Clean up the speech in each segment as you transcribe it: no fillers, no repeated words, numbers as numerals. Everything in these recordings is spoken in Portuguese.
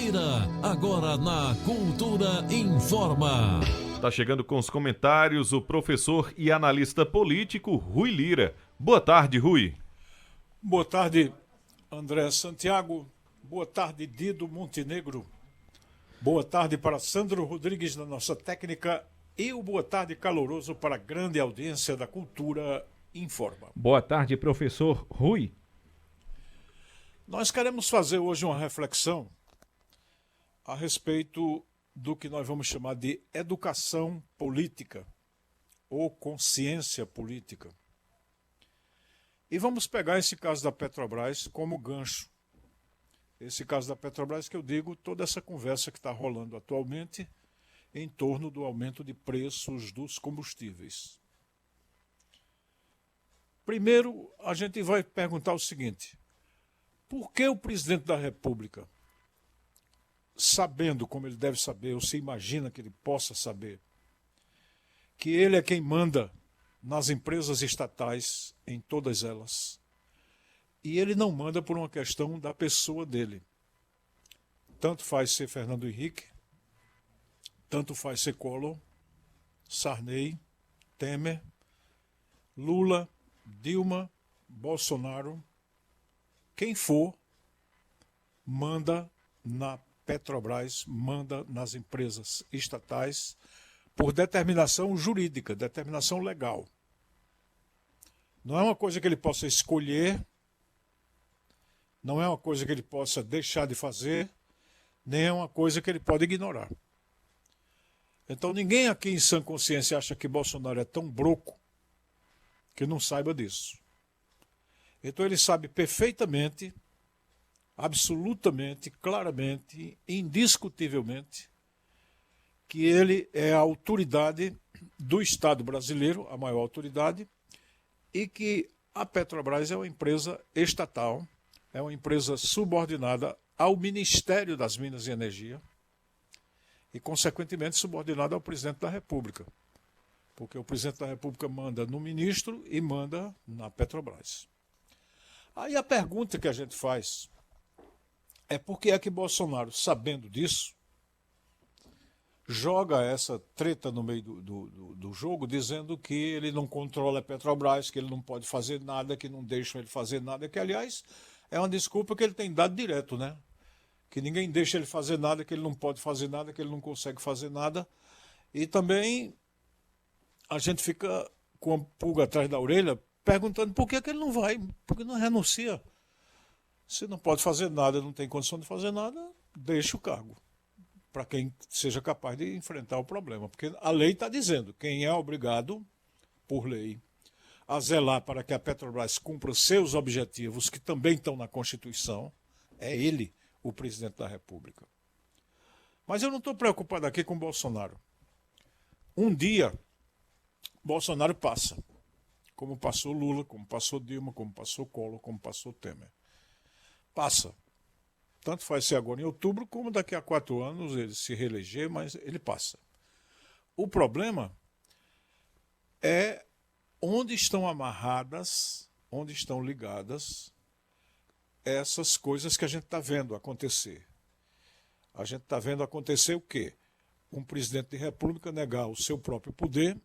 Confira agora na Cultura Informa. Tá chegando com os comentários o professor e analista político Rui Lira. Boa tarde, Rui. Boa tarde, André Santiago. Boa tarde, Dido Montenegro. Boa tarde para Sandro Rodrigues na nossa técnica e o boa tarde caloroso para a grande audiência da Cultura Informa. Boa tarde, professor Rui. Nós queremos fazer hoje uma reflexão a respeito do que nós vamos chamar de educação política ou consciência política. E vamos pegar esse caso da Petrobras como gancho. Esse caso da Petrobras que eu digo, toda essa conversa que está rolando atualmente em torno do aumento de preços dos combustíveis. Primeiro, a gente vai perguntar o seguinte: por que o presidente da República, sabendo como ele deve saber, ou se imagina que ele possa saber, que ele é quem manda nas empresas estatais, em todas elas, e ele não manda por uma questão da pessoa dele? Tanto faz ser Fernando Henrique, tanto faz ser Collor, Sarney, Temer, Lula, Dilma, Bolsonaro, quem for, manda na Petrobras, manda nas empresas estatais por determinação jurídica, determinação legal. Não é uma coisa que ele possa escolher, não é uma coisa que ele possa deixar de fazer, nem é uma coisa que ele pode ignorar. Então ninguém aqui em sã consciência acha que Bolsonaro é tão broco que não saiba disso. Então ele sabe perfeitamente, absolutamente, claramente, indiscutivelmente, que ele é a autoridade do Estado brasileiro, a maior autoridade, e que a Petrobras é uma empresa estatal, é uma empresa subordinada ao Ministério das Minas e Energia e, consequentemente, subordinada ao presidente da República, porque o presidente da República manda no ministro e manda na Petrobras. Aí a pergunta que a gente faz é por que é que Bolsonaro, sabendo disso, joga essa treta no meio do jogo, dizendo que ele não controla a Petrobras, que ele não pode fazer nada, que não deixam ele fazer nada, que, aliás, é uma desculpa que ele tem dado direto, né? Que ninguém deixa ele fazer nada, que ele não pode fazer nada, que ele não consegue fazer nada. E também a gente fica com a pulga atrás da orelha, perguntando por que ele não vai, por que não renuncia. Se não pode fazer nada, não tem condição de fazer nada, deixa o cargo, para quem seja capaz de enfrentar o problema. Porque a lei está dizendo, quem é obrigado, por lei, a zelar para que a Petrobras cumpra seus objetivos, que também estão na Constituição, é ele, o presidente da República. Mas eu não estou preocupado aqui com Bolsonaro. Um dia, Bolsonaro passa. Como passou Lula, como passou Dilma, como passou Collor, como passou Temer. Passa. Tanto faz ser agora em outubro, como daqui a 4 anos ele se reeleger, mas ele passa. O problema é onde estão amarradas, onde estão ligadas essas coisas que a gente está vendo acontecer. A gente está vendo acontecer o quê? Um presidente de república negar o seu próprio poder,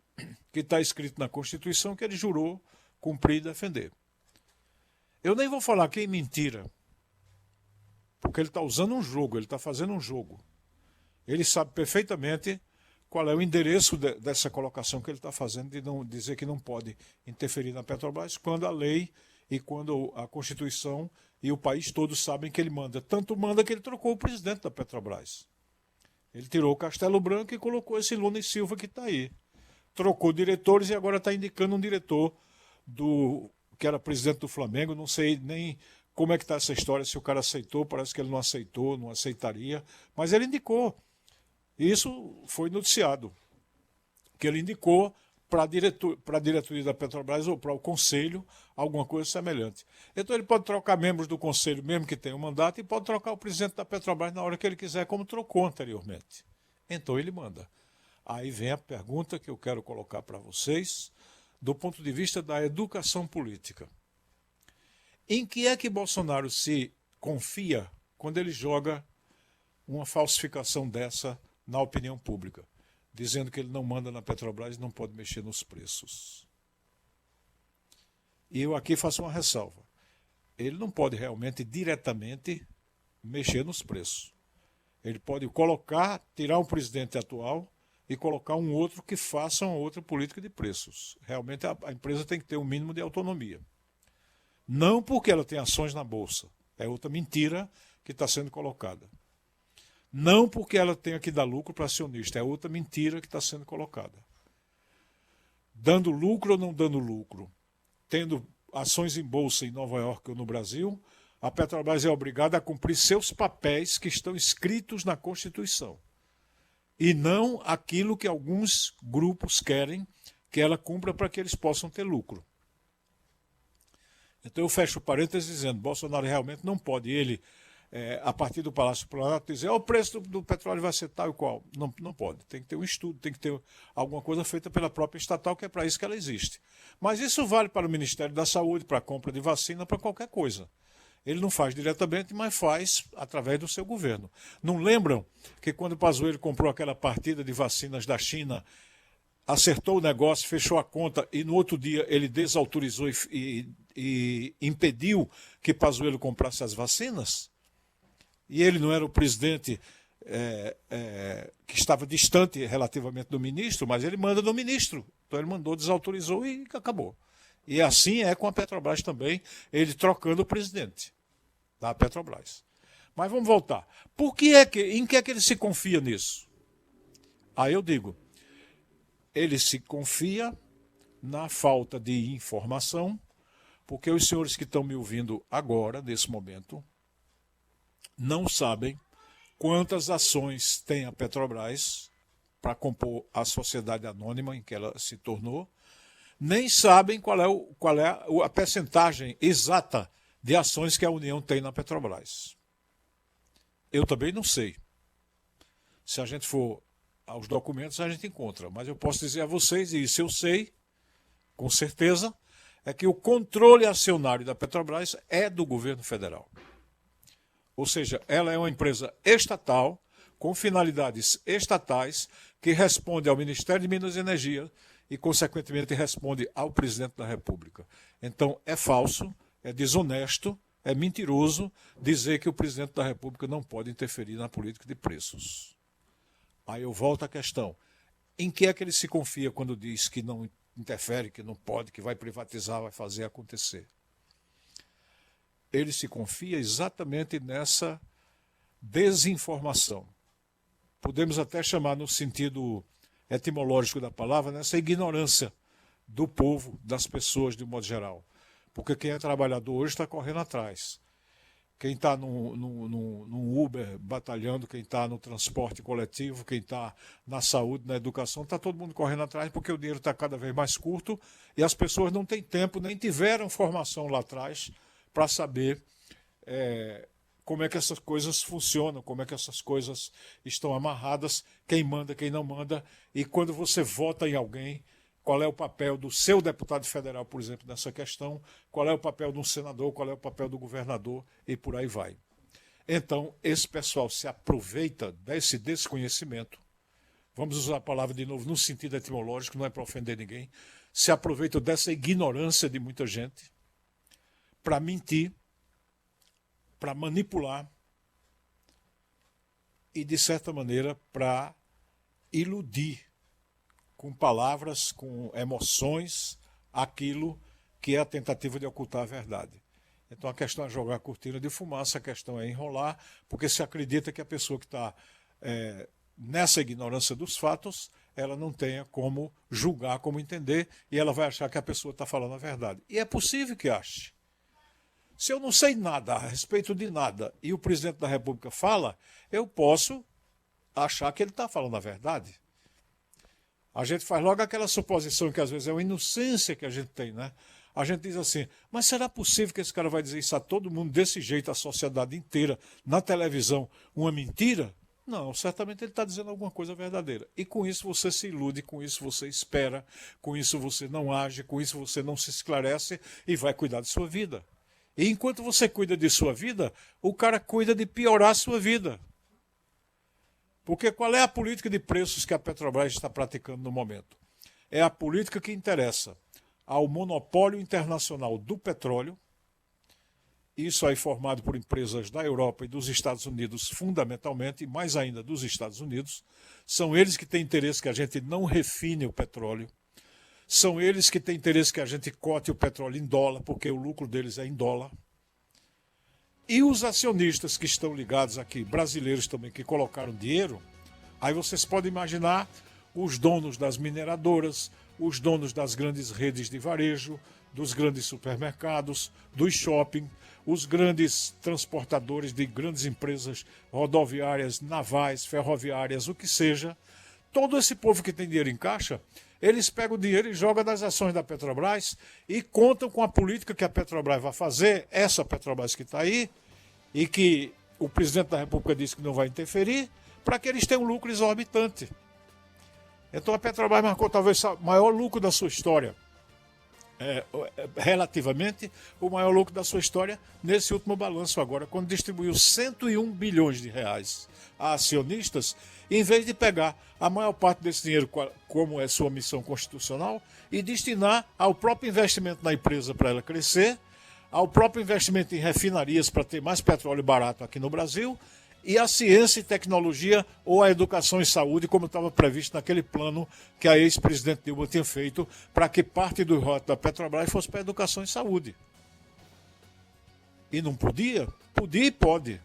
que está escrito na Constituição, que ele jurou cumprir e defender. Eu nem vou falar que é mentira, porque ele está usando um jogo, ele está fazendo um jogo. Ele sabe perfeitamente qual é o endereço dessa colocação que ele está fazendo, de não dizer que não pode interferir na Petrobras, quando a lei e quando a Constituição e o país todo sabem que ele manda. Tanto manda que ele trocou o presidente da Petrobras. Ele tirou o Castelo Branco e colocou esse Lula e Silva que está aí. Trocou diretores e agora está indicando um diretor que era presidente do Flamengo. Não sei nem como é que está essa história, se o cara aceitou, parece que ele não aceitou, não aceitaria, mas ele indicou. Isso foi noticiado, que ele indicou para a diretoria da Petrobras ou para o conselho alguma coisa semelhante. Então ele pode trocar membros do conselho, mesmo que tenha um mandato, e pode trocar o presidente da Petrobras na hora que ele quiser, como trocou anteriormente. Então ele manda. Aí vem a pergunta que eu quero colocar para vocês, do ponto de vista da educação política. Em que é que Bolsonaro se confia quando ele joga uma falsificação dessa na opinião pública, dizendo que ele não manda na Petrobras e não pode mexer nos preços. E eu aqui faço uma ressalva. Ele não pode realmente, diretamente, mexer nos preços. Ele pode tirar um presidente atual e colocar um outro que faça uma outra política de preços. Realmente a empresa tem que ter um mínimo de autonomia. Não porque ela tem ações na Bolsa. É outra mentira que está sendo colocada. Não porque ela tenha que dar lucro para acionista. É outra mentira que está sendo colocada. Dando lucro ou não dando lucro, tendo ações em Bolsa em Nova York ou no Brasil, a Petrobras é obrigada a cumprir seus papéis que estão escritos na Constituição. E não aquilo que alguns grupos querem que ela cumpra para que eles possam ter lucro. Então eu fecho parênteses dizendo, Bolsonaro realmente não pode, ele, a partir do Palácio do Planalto, dizer o preço do petróleo vai ser tal e qual. Não, não pode. Tem que ter um estudo, tem que ter alguma coisa feita pela própria estatal, que é para isso que ela existe. Mas isso vale para o Ministério da Saúde, para a compra de vacina, para qualquer coisa. Ele não faz diretamente, mas faz através do seu governo. Não lembram que quando o Pazuello comprou aquela partida de vacinas da China, acertou o negócio, fechou a conta e no outro dia ele desautorizou e impediu que Pazuello comprasse as vacinas? E ele não era o presidente que estava distante relativamente do ministro, mas ele manda no ministro. Então ele mandou, desautorizou e acabou. E assim é com a Petrobras também, ele trocando o presidente da Petrobras. Mas vamos voltar. Em que é que ele se confia nisso? Aí eu digo, ele se confia na falta de informação, porque os senhores que estão me ouvindo agora, nesse momento, não sabem quantas ações tem a Petrobras para compor a sociedade anônima em que ela se tornou, nem sabem qual é a percentagem exata de ações que a União tem na Petrobras. Eu também não sei. Se a gente for aos documentos, a gente encontra. Mas eu posso dizer a vocês, e isso eu sei, com certeza, é que o controle acionário da Petrobras é do governo federal. Ou seja, ela é uma empresa estatal, com finalidades estatais, que responde ao Ministério de Minas e Energia, e, consequentemente, responde ao presidente da República. Então, é falso, é desonesto, é mentiroso dizer que o presidente da República não pode interferir na política de preços. Aí eu volto à questão. Em que é que ele se confia quando diz que não interfere, que não pode, que vai privatizar, vai fazer acontecer? Ele se confia exatamente nessa desinformação. Podemos até chamar no sentido etimológico da palavra, nessa ignorância do povo, das pessoas de um modo geral. Porque quem é trabalhador hoje está correndo atrás. Quem está num Uber batalhando, quem está no transporte coletivo, quem está na saúde, na educação, está todo mundo correndo atrás porque o dinheiro está cada vez mais curto e as pessoas não têm tempo, nem tiveram formação lá atrás para saber como é que essas coisas funcionam, como é que essas coisas estão amarradas, quem manda, quem não manda, e quando você vota em alguém, qual é o papel do seu deputado federal, por exemplo, nessa questão, qual é o papel de um senador, qual é o papel do governador, e por aí vai. Então, esse pessoal se aproveita desse desconhecimento, vamos usar a palavra de novo no sentido etimológico, não é para ofender ninguém, se aproveita dessa ignorância de muita gente para mentir, para manipular e, de certa maneira, para iludir com palavras, com emoções, aquilo que é a tentativa de ocultar a verdade. Então a questão é jogar a cortina de fumaça, a questão é enrolar, porque se acredita que a pessoa que está nessa ignorância dos fatos, ela não tenha como julgar, como entender, e ela vai achar que a pessoa está falando a verdade. E é possível que ache. Se eu não sei nada a respeito de nada e o presidente da República fala, eu posso achar que ele está falando a verdade. A gente faz logo aquela suposição que às vezes é uma inocência que a gente tem, né? A gente diz assim, mas será possível que esse cara vai dizer isso a todo mundo desse jeito, a sociedade inteira, na televisão, uma mentira? Não, certamente ele está dizendo alguma coisa verdadeira. E com isso você se ilude, com isso você espera, com isso você não age, com isso você não se esclarece e vai cuidar de sua vida. E enquanto você cuida de sua vida, o cara cuida de piorar a sua vida. Porque qual é a política de preços que a Petrobras está praticando no momento? É a política que interessa ao monopólio internacional do petróleo, isso aí formado por empresas da Europa e dos Estados Unidos, fundamentalmente, e mais ainda dos Estados Unidos. São eles que têm interesse que a gente não refine o petróleo. São eles que têm interesse que a gente cote o petróleo em dólar, porque o lucro deles é em dólar. E os acionistas que estão ligados aqui, brasileiros também, que colocaram dinheiro, aí vocês podem imaginar os donos das mineradoras, os donos das grandes redes de varejo, dos grandes supermercados, dos shopping, os grandes transportadores de grandes empresas rodoviárias, navais, ferroviárias, o que seja. Todo esse povo que tem dinheiro em caixa, eles pegam o dinheiro e jogam nas ações da Petrobras e contam com a política que a Petrobras vai fazer, essa Petrobras que está aí, e que o presidente da República disse que não vai interferir, para que eles tenham um lucro exorbitante. Então a Petrobras marcou talvez o maior lucro da sua história, relativamente o maior lucro da sua história nesse último balanço agora, quando distribuiu 101 bilhões de reais a acionistas, em vez de pegar a maior parte desse dinheiro, como é sua missão constitucional, e destinar ao próprio investimento na empresa para ela crescer, ao próprio investimento em refinarias para ter mais petróleo barato aqui no Brasil, e a ciência e tecnologia ou a educação e saúde, como estava previsto naquele plano que a ex-presidente Dilma tinha feito para que parte do rote da Petrobras fosse para a educação e saúde. E não podia? Podia e pode.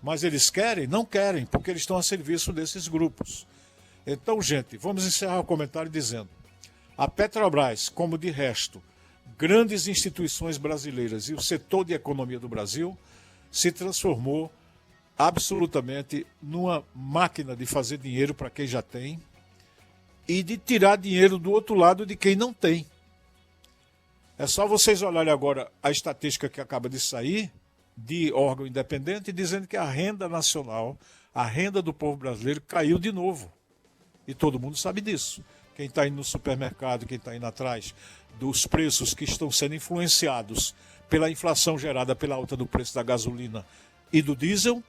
Mas eles querem? Não querem, porque eles estão a serviço desses grupos. Então, gente, vamos encerrar o comentário dizendo: a Petrobras, como de resto, grandes instituições brasileiras e o setor de economia do Brasil, se transformou absolutamente numa máquina de fazer dinheiro para quem já tem e de tirar dinheiro do outro lado de quem não tem. É só vocês olharem agora a estatística que acaba de sair de órgão independente dizendo que a renda nacional, a renda do povo brasileiro caiu de novo. E todo mundo sabe disso. Quem está indo no supermercado, quem está indo atrás dos preços que estão sendo influenciados pela inflação gerada pela alta do preço da gasolina e do diesel,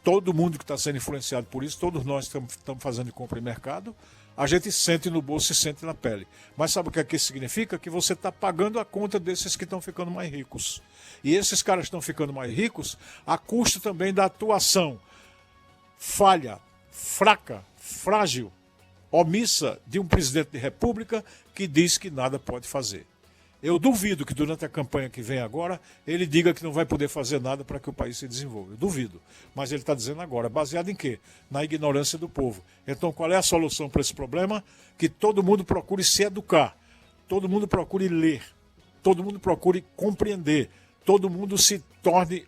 todo mundo que está sendo influenciado por isso, todos nós estamos fazendo compra em mercado, a gente sente no bolso e sente na pele. Mas sabe o que é que isso significa? Que você está pagando a conta desses que estão ficando mais ricos. E esses caras estão ficando mais ricos a custo também da atuação falha, fraca, frágil, omissa de um presidente de república que diz que nada pode fazer. Eu duvido que durante a campanha que vem agora ele diga que não vai poder fazer nada para que o país se desenvolva. Eu duvido. Mas ele está dizendo agora, baseado em quê? Na ignorância do povo. Então qual é a solução para esse problema? Que todo mundo procure se educar, todo mundo procure ler, todo mundo procure compreender, todo mundo se torne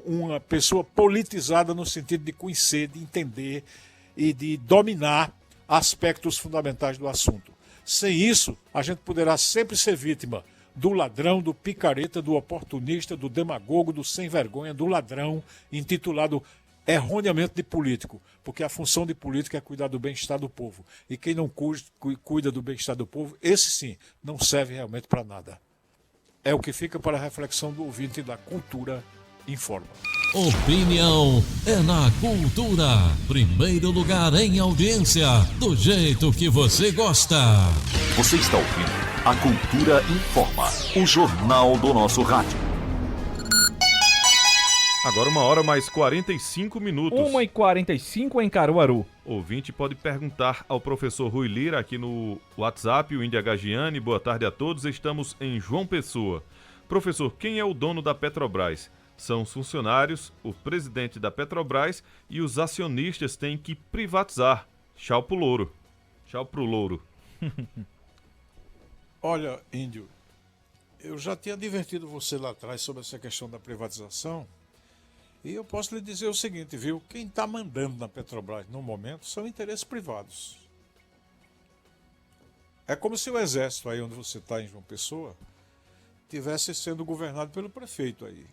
uma pessoa politizada no sentido de conhecer, de entender e de dominar aspectos fundamentais do assunto. Sem isso, a gente poderá sempre ser vítima do ladrão, do picareta, do oportunista, do demagogo, do sem vergonha, do ladrão, intitulado erroneamente de político, porque a função de político é cuidar do bem-estar do povo. E quem não cuida do bem-estar do povo, esse sim, não serve realmente para nada. É o que fica para a reflexão do ouvinte da Cultura Informa. Opinião é na Cultura. Primeiro lugar em audiência, do jeito que você gosta. Você está ouvindo a Cultura Informa, o jornal do nosso rádio. Agora 1h mais 45 minutos. 1h45 em Caruaru. Ouvinte pode perguntar ao professor Rui Lira aqui no WhatsApp, o Índia Gagiane. Boa tarde a todos, estamos em João Pessoa. Professor, quem é o dono da Petrobras? São os funcionários, o presidente da Petrobras e os acionistas têm que privatizar. Tchau pro louro. Tchau pro louro. Olha, Índio, eu já tinha advertido você lá atrás sobre essa questão da privatização e eu posso lhe dizer o seguinte, viu? Quem está mandando na Petrobras no momento são interesses privados. É como se o Exército, aí onde você está em João Pessoa, tivesse sendo governado pelo prefeito aí.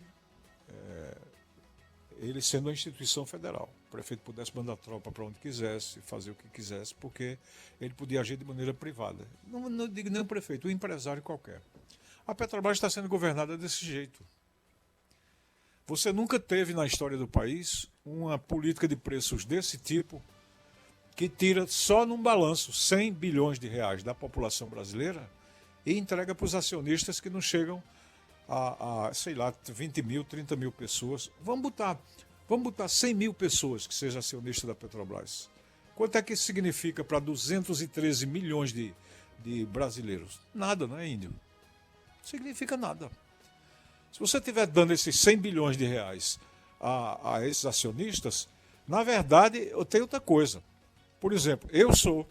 Ele sendo uma instituição federal. O prefeito pudesse mandar tropa para onde quisesse, fazer o que quisesse, porque ele podia agir de maneira privada. Não digo nem o prefeito, um empresário qualquer. A Petrobras está sendo governada desse jeito. Você nunca teve na história do país uma política de preços desse tipo, que tira só num balanço 100 bilhões de reais da população brasileira e entrega para os acionistas que não chegam sei lá, 20 mil, 30 mil pessoas. Vamos botar 100 mil pessoas que sejam acionistas da Petrobras. Quanto é que isso significa para 213 milhões de brasileiros? Nada, não é, Índio? Não significa nada. Se você estiver dando esses 100 bilhões de reais a esses acionistas, na verdade, eu tenho outra coisa. Por exemplo, eu sou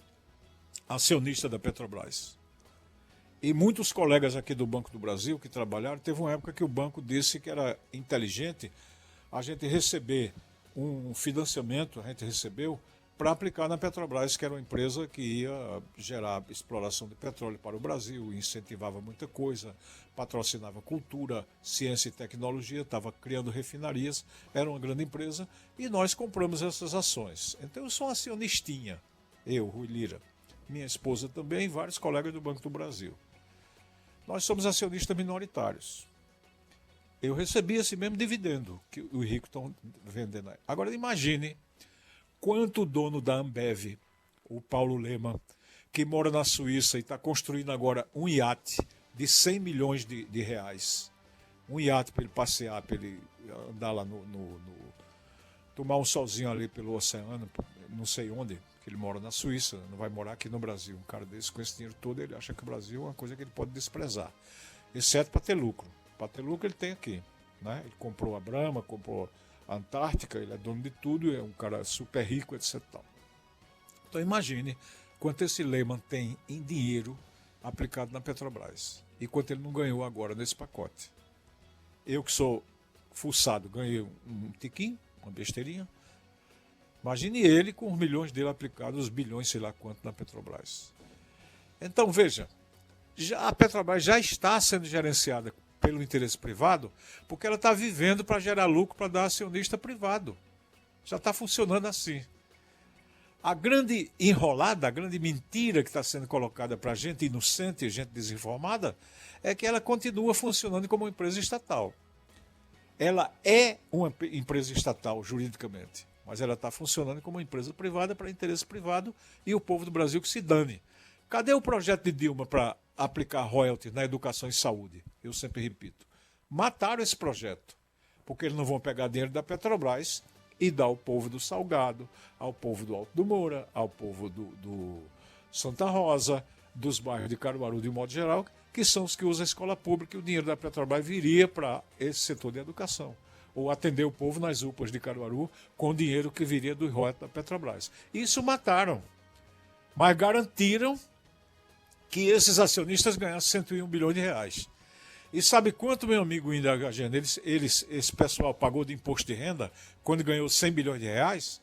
acionista da Petrobras. E muitos colegas aqui do Banco do Brasil que trabalharam, teve uma época que o banco disse que era inteligente a gente receber um financiamento, a gente recebeu, para aplicar na Petrobras, que era uma empresa que ia gerar exploração de petróleo para o Brasil, incentivava muita coisa, patrocinava cultura, ciência e tecnologia, estava criando refinarias, era uma grande empresa, e nós compramos essas ações. Então eu sou um acionistinha, eu, Rui Lira, minha esposa também e vários colegas do Banco do Brasil. Nós somos acionistas minoritários. Eu recebi esse mesmo dividendo que os ricos estão vendendo aí. Agora imagine quanto o dono da Ambev, o Paulo Lema, que mora na Suíça e está construindo agora um iate de 100 milhões de reais. Um iate para ele passear, para ele andar lá tomar um solzinho ali pelo oceano, não sei onde, que ele mora na Suíça, não vai morar aqui no Brasil. Um cara desse, com esse dinheiro todo, ele acha que o Brasil é uma coisa que ele pode desprezar, exceto para ter lucro. Para ter lucro ele tem aqui, né? Ele comprou a Brahma, comprou a Antártica, ele é dono de tudo, é um cara super rico, etc. Então imagine quanto esse Lehman tem em dinheiro aplicado na Petrobras e quanto ele não ganhou agora nesse pacote. Eu que sou fuçado, ganhei um tiquinho, uma besteirinha. Imagine ele com os milhões dele aplicados, os bilhões, sei lá quanto, na Petrobras. Então veja, a Petrobras já está sendo gerenciada pelo interesse privado, porque ela está vivendo para gerar lucro para dar acionista privado. Já está funcionando assim. A grande enrolada, a grande mentira que está sendo colocada para a gente inocente, gente desinformada, é que ela continua funcionando como uma empresa estatal. Ela é uma empresa estatal juridicamente, mas ela está funcionando como uma empresa privada para interesse privado e o povo do Brasil que se dane. Cadê o projeto de Dilma para aplicar royalties na educação e saúde? Eu sempre repito. Mataram esse projeto, porque eles não vão pegar dinheiro da Petrobras e dar ao povo do Salgado, ao povo do Alto do Moura, ao povo do Santa Rosa, dos bairros de Caruaru de um modo geral, que são os que usam a escola pública, e o dinheiro da Petrobras viria para esse setor de educação, ou atender o povo nas UPAs de Caruaru com o dinheiro que viria do royalties da Petrobras. Isso mataram, mas garantiram que esses acionistas ganhassem 101 bilhões de reais. E sabe quanto, meu amigo Índio HGN, esse pessoal pagou de imposto de renda quando ganhou 100 bilhões de reais?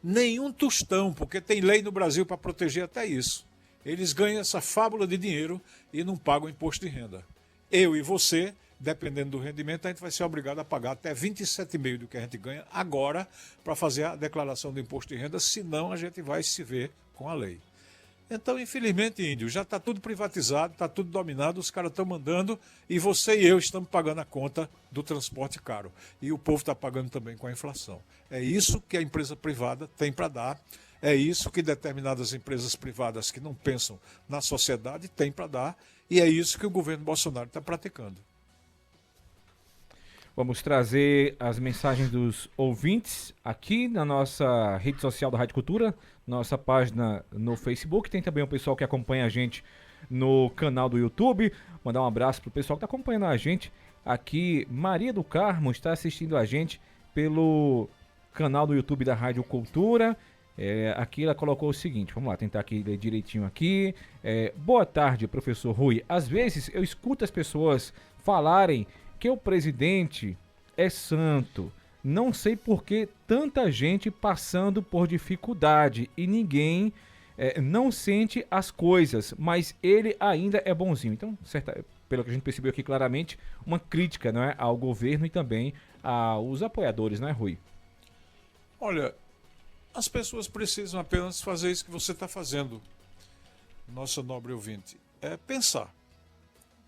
Nenhum tostão, porque tem lei no Brasil para proteger até isso. Eles ganham essa fábula de dinheiro e não pagam imposto de renda. Eu e você, dependendo do rendimento, a gente vai ser obrigado a pagar até 27,5% do que a gente ganha agora para fazer a declaração do imposto de renda, senão a gente vai se ver com a lei. Então, infelizmente, Índio, já está tudo privatizado, está tudo dominado, os caras estão mandando e você e eu estamos pagando a conta do transporte caro. E o povo está pagando também com a inflação. É isso que a empresa privada tem para dar, é isso que determinadas empresas privadas que não pensam na sociedade têm para dar e é isso que o governo Bolsonaro está praticando. Vamos trazer as mensagens dos ouvintes aqui na nossa rede social da Rádio Cultura, nossa página no Facebook. Tem também o pessoal que acompanha a gente no canal do YouTube. Mandar um abraço para o pessoal que está acompanhando a gente aqui. Maria do Carmo está assistindo a gente pelo canal do YouTube da Rádio Cultura. Aqui ela colocou o seguinte, vamos lá, tentar aqui ler direitinho aqui. Boa tarde, professor Rui. Às vezes eu escuto as pessoas falarem que o presidente é santo. Não sei por que tanta gente passando por dificuldade e ninguém não sente as coisas, mas ele ainda é bonzinho. Então, pelo que a gente percebeu aqui claramente, uma crítica, não é, ao governo e também aos apoiadores, não é, Rui? Olha, as pessoas precisam apenas fazer isso que você está fazendo, nosso nobre ouvinte, é pensar.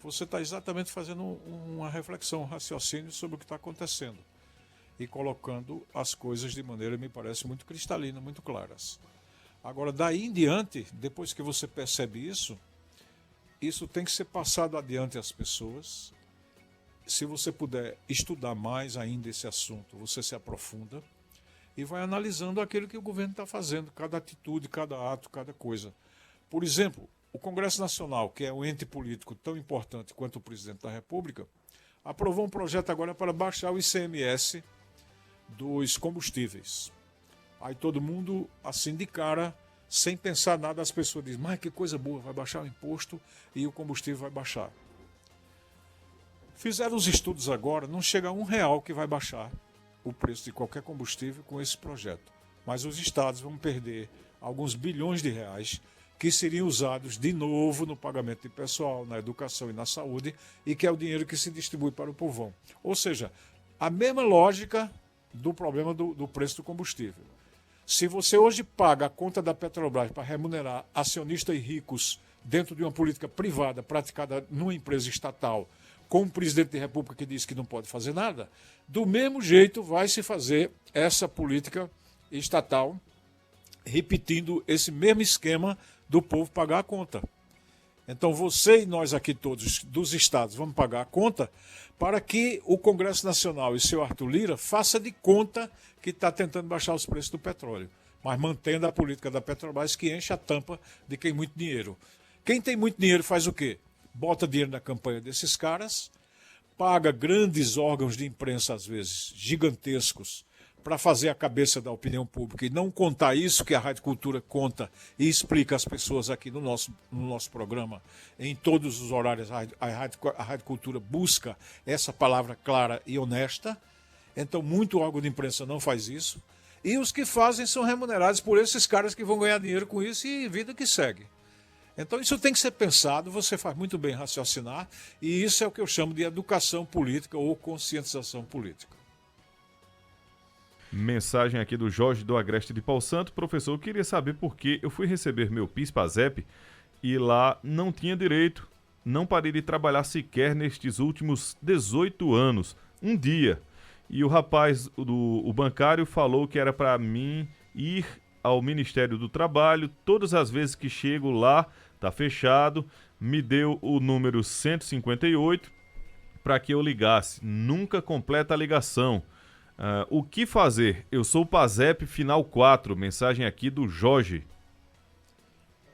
Você está exatamente fazendo uma reflexão, um raciocínio sobre o que está acontecendo. e colocando as coisas de maneira, me parece, muito cristalina, muito claras. Agora, daí em diante, depois que você percebe isso tem que ser passado adiante às pessoas. Se você puder estudar mais ainda esse assunto, você se aprofunda e vai analisando aquilo que o governo está fazendo, cada atitude, cada ato, cada coisa. Por exemplo, o Congresso Nacional, que é um ente político tão importante quanto o presidente da República, aprovou um projeto agora para baixar o ICMS dos combustíveis. Aí todo mundo, assim de cara, sem pensar nada, as pessoas dizem, mas que coisa boa, vai baixar o imposto e o combustível vai baixar. Fizeram os estudos agora, não chega a R$1 que vai baixar o preço de qualquer combustível com esse projeto. Mas os estados vão perder alguns bilhões de reais que seriam usados de novo no pagamento de pessoal, na educação e na saúde, e que é o dinheiro que se distribui para o povão. Ou seja, a mesma lógica do problema do preço do combustível. Se você hoje paga a conta da Petrobras para remunerar acionistas e ricos dentro de uma política privada praticada numa empresa estatal, com um presidente da República que diz que não pode fazer nada, do mesmo jeito vai se fazer essa política estatal, repetindo esse mesmo esquema do povo pagar a conta. Então você e nós aqui todos dos estados vamos pagar a conta para que o Congresso Nacional e seu Arthur Lira faça de conta que está tentando baixar os preços do petróleo, mas mantendo a política da Petrobras que enche a tampa de quem tem muito dinheiro. Quem tem muito dinheiro faz o quê? Bota dinheiro na campanha desses caras, paga grandes órgãos de imprensa, às vezes gigantescos, para fazer a cabeça da opinião pública e não contar isso que a Rádio Cultura conta e explica às pessoas aqui no nosso programa, em todos os horários, a Rádio Cultura busca essa palavra clara e honesta. Então, muito órgão de imprensa não faz isso. E os que fazem são remunerados por esses caras que vão ganhar dinheiro com isso e vida que segue. Então, isso tem que ser pensado, você faz muito bem raciocinar, e isso é o que eu chamo de educação política ou conscientização política. Mensagem aqui do Jorge do Agreste de Pau Santo. Professor, eu queria saber por que eu fui receber meu PIS/PASEP e lá não tinha direito. Não parei de trabalhar sequer nestes últimos 18 anos. Um dia. E o rapaz, o bancário, falou que era para mim ir ao Ministério do Trabalho. Todas as vezes que chego lá, tá fechado. Me deu o número 158 para que eu ligasse. Nunca completa a ligação. O que fazer? Eu sou o PASEP final 4, mensagem aqui do Jorge.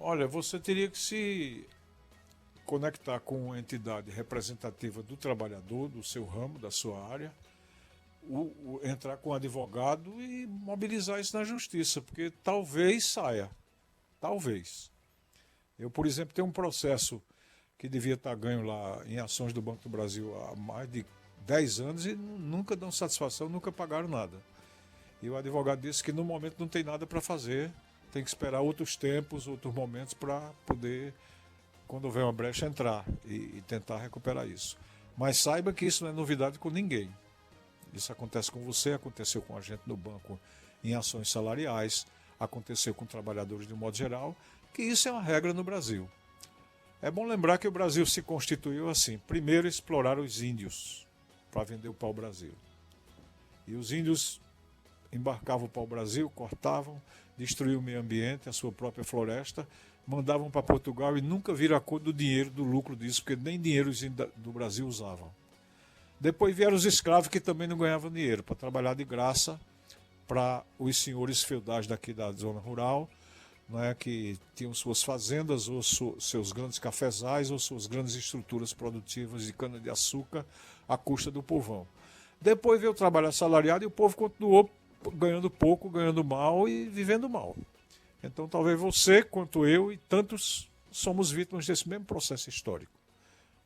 Olha, você teria que se conectar com uma entidade representativa do trabalhador, do seu ramo, da sua área, entrar com um advogado e mobilizar isso na justiça, porque talvez saia. Talvez. Eu, por exemplo, tenho um processo que devia estar ganho lá em ações do Banco do Brasil há mais de 10 anos e nunca dão satisfação, nunca pagaram nada. E o advogado disse que no momento não tem nada para fazer, tem que esperar outros tempos, outros momentos para poder, quando houver uma brecha, entrar e tentar recuperar isso. Mas saiba que isso não é novidade com ninguém. Isso acontece com você, aconteceu com a gente no banco em ações salariais, aconteceu com trabalhadores de um modo geral, que isso é uma regra no Brasil. É bom lembrar que o Brasil se constituiu assim. Primeiro exploraram os índios para vender o pau-brasil. E os índios embarcavam o pau-brasil, cortavam, destruíam o meio ambiente, a sua própria floresta, mandavam para Portugal e nunca viram a cor do dinheiro, do lucro disso, porque nem dinheiro os índios do Brasil usavam. Depois vieram os escravos que também não ganhavam dinheiro, para trabalhar de graça para os senhores feudais daqui da zona rural, né, que tinham suas fazendas, ou seus grandes cafezais, ou suas grandes estruturas produtivas de cana-de-açúcar à custa do povão. Depois veio o trabalho assalariado e o povo continuou ganhando pouco, ganhando mal e vivendo mal. Então talvez você, quanto eu e tantos, somos vítimas desse mesmo processo histórico.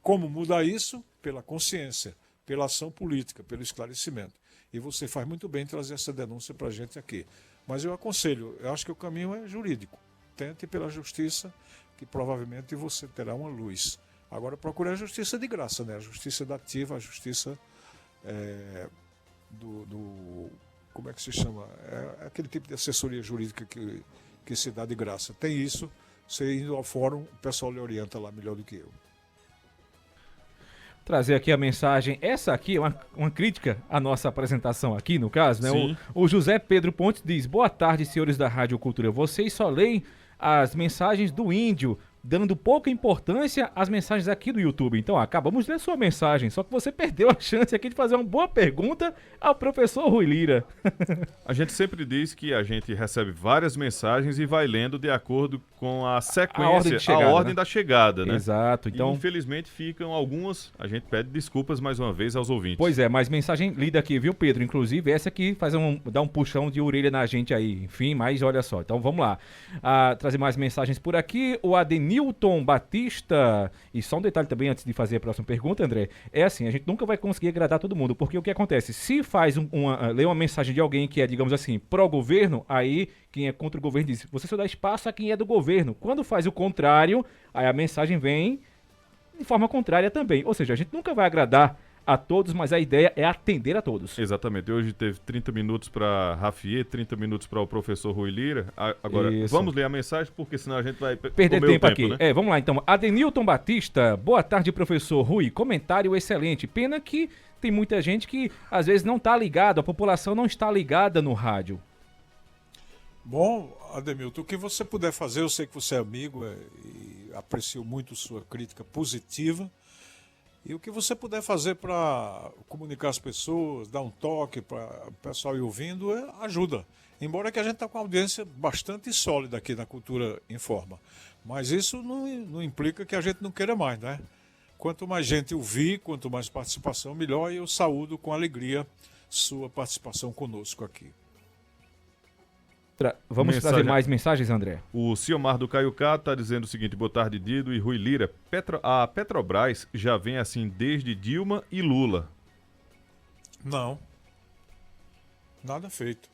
Como mudar isso? Pela consciência, pela ação política, pelo esclarecimento. E você faz muito bem trazer essa denúncia para a gente aqui. Mas eu aconselho, eu acho que o caminho é jurídico. Tente pela justiça, que provavelmente você terá uma luz. Agora procure a justiça de graça, né? A justiça dativa, a justiça como é que se chama? É aquele tipo de assessoria jurídica que se dá de graça. Tem isso, você indo ao fórum, o pessoal lhe orienta lá melhor do que eu. trazer aqui a mensagem. Essa aqui é uma crítica à nossa apresentação aqui, no caso, né? Sim. O José Pedro Pontes diz: boa tarde, senhores da Rádio Cultura. Vocês só leem as mensagens do índio, dando pouca importância às mensagens aqui do YouTube. Então, acabamos de ler sua mensagem, só que você perdeu a chance aqui de fazer uma boa pergunta ao professor Rui Lira. A gente sempre diz que a gente recebe várias mensagens e vai lendo de acordo com a sequência, A ordem de chegada, né? da chegada, né? Exato, então... E, infelizmente ficam algumas, a gente pede desculpas mais uma vez aos ouvintes. Pois é, mas mensagem lida aqui, viu, Pedro? Inclusive, essa aqui dá um puxão de orelha na gente aí. Enfim, mas olha só. Então, vamos lá. Trazer mais mensagens por aqui. O Adenilton Batista. E só um detalhe também, antes de fazer a próxima pergunta, André. É assim, a gente nunca vai conseguir agradar todo mundo, porque o que acontece? Se lê uma mensagem de alguém que é, digamos assim, pró-governo, aí quem é contra o governo diz: você só dá espaço a quem é do governo. Quando faz o contrário, aí a mensagem vem de forma contrária também. Ou seja, a gente nunca vai agradar a todos, mas a ideia é atender a todos. Exatamente. Hoje teve 30 minutos para Rafier, 30 minutos para o professor Rui Lira. Agora, Isso. vamos ler a mensagem, porque senão a gente vai Perder comer o tempo aqui. né? Vamos lá então. Adenilton Batista, boa tarde, professor Rui. Comentário excelente. Pena que tem muita gente que às vezes não está ligado, a população não está ligada no rádio. Bom, Ademilton, o que você puder fazer, eu sei que você é amigo e aprecio muito sua crítica positiva. E o que você puder fazer para comunicar as pessoas, dar um toque para o pessoal ir ouvindo, ajuda. Embora que a gente está com uma audiência bastante sólida aqui na Cultura Informa. Mas isso não implica que a gente não queira mais, né? Quanto mais gente ouvir, quanto mais participação, melhor. E eu saúdo com alegria sua participação conosco aqui. Vamos trazer mais mensagens, André? O Ciomar do Caiucá está dizendo o seguinte: boa tarde, Dido e Rui Lira. A Petrobras já vem assim desde Dilma e Lula. Não. Nada feito.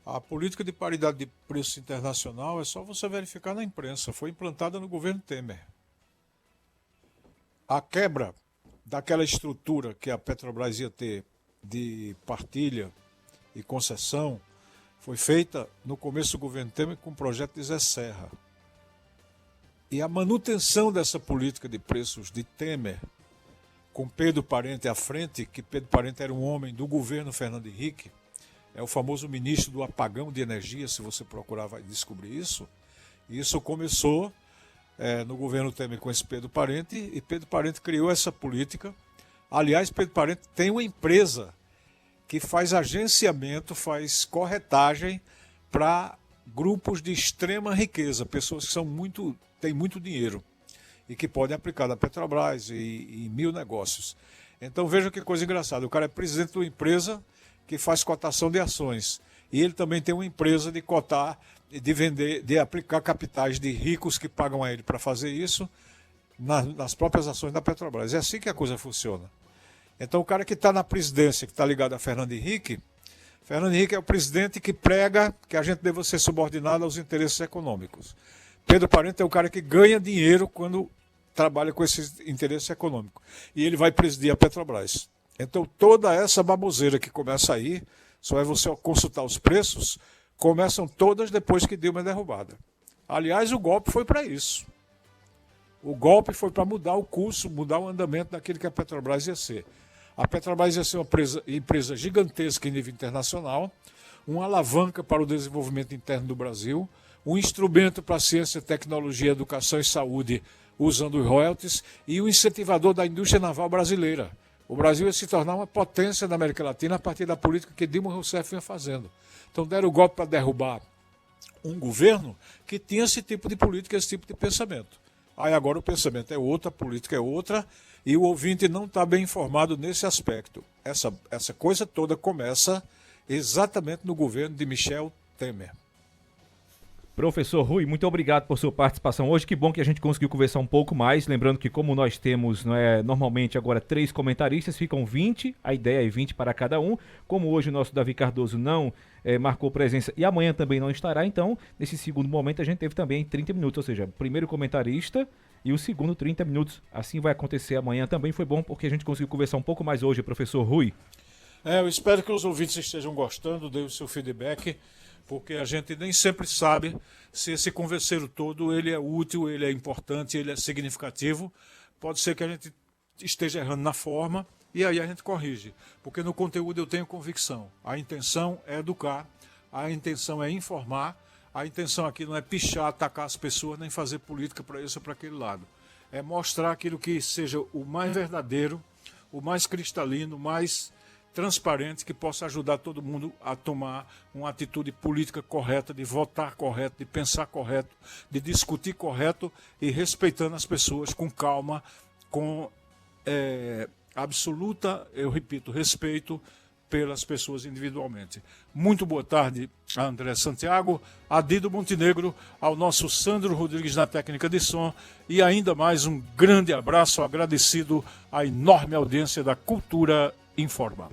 A política de paridade de preço internacional é só você verificar na imprensa. Foi implantada no governo Temer. A quebra daquela estrutura que a Petrobras ia ter de partilha e concessão foi feita no começo do governo Temer com o projeto de Zé Serra. E a manutenção dessa política de preços de Temer, com Pedro Parente à frente, que Pedro Parente era um homem do governo Fernando Henrique, é o famoso ministro do apagão de energia, se você procurar vai descobrir isso. E isso começou no governo Temer com esse Pedro Parente, e Pedro Parente criou essa política. Aliás, Pedro Parente tem uma empresa que faz agenciamento, faz corretagem para grupos de extrema riqueza, pessoas que têm muito dinheiro e que podem aplicar na Petrobras e em mil negócios. Então veja que coisa engraçada, o cara é presidente de uma empresa que faz cotação de ações e ele também tem uma empresa de cotar, de vender, de aplicar capitais de ricos que pagam a ele para fazer isso nas próprias ações da Petrobras. É assim que a coisa funciona. Então o cara que está na presidência, que está ligado a Fernando Henrique é o presidente que prega que a gente deva ser subordinado aos interesses econômicos. Pedro Parente é o cara que ganha dinheiro quando trabalha com esse interesse econômico. E ele vai presidir a Petrobras. Então toda essa baboseira que começa aí, só é você consultar os preços, começam todas depois que Dilma é derrubada. Aliás, o golpe foi para isso. O golpe foi para mudar o curso, mudar o andamento daquilo que a Petrobras ia ser. A Petrobras ia ser uma empresa gigantesca em nível internacional, uma alavanca para o desenvolvimento interno do Brasil, um instrumento para a ciência, tecnologia, educação e saúde, usando os royalties, e um incentivador da indústria naval brasileira. O Brasil ia se tornar uma potência na América Latina a partir da política que Dilma Rousseff vinha fazendo. Então deram o golpe para derrubar um governo que tinha esse tipo de política, esse tipo de pensamento. Aí agora o pensamento é outra, a política é outra, e o ouvinte não está bem informado nesse aspecto. Essa coisa toda começa exatamente no governo de Michel Temer. Professor Rui, muito obrigado por sua participação hoje. Que bom que a gente conseguiu conversar um pouco mais. Lembrando que como nós temos normalmente agora 3 comentaristas, ficam 20, a ideia é 20 para cada um. Como hoje o nosso Davi Cardoso não marcou presença e amanhã também não estará, então nesse segundo momento a gente teve também 30 minutos, ou seja, o primeiro comentarista e o segundo 30 minutos. Assim vai acontecer amanhã também. Foi bom porque a gente conseguiu conversar um pouco mais hoje, professor Rui. Eu espero que os ouvintes estejam gostando, dê o seu feedback, porque a gente nem sempre sabe se esse converseiro todo ele é útil, ele é importante, ele é significativo. Pode ser que a gente esteja errando na forma, e aí a gente corrige. Porque no conteúdo eu tenho convicção. A intenção é educar, a intenção é informar, a intenção aqui não é pichar, atacar as pessoas, nem fazer política para isso ou para aquele lado. É mostrar aquilo que seja o mais verdadeiro, o mais cristalino, o mais transparente, que possa ajudar todo mundo a tomar uma atitude política correta, de votar correto, de pensar correto, de discutir correto e respeitando as pessoas com calma, com absoluta, eu repito, respeito pelas pessoas individualmente. Muito boa tarde a André Santiago, a Dido Montenegro, ao nosso Sandro Rodrigues na técnica de som, e ainda mais um grande abraço agradecido à enorme audiência da Cultura Informa.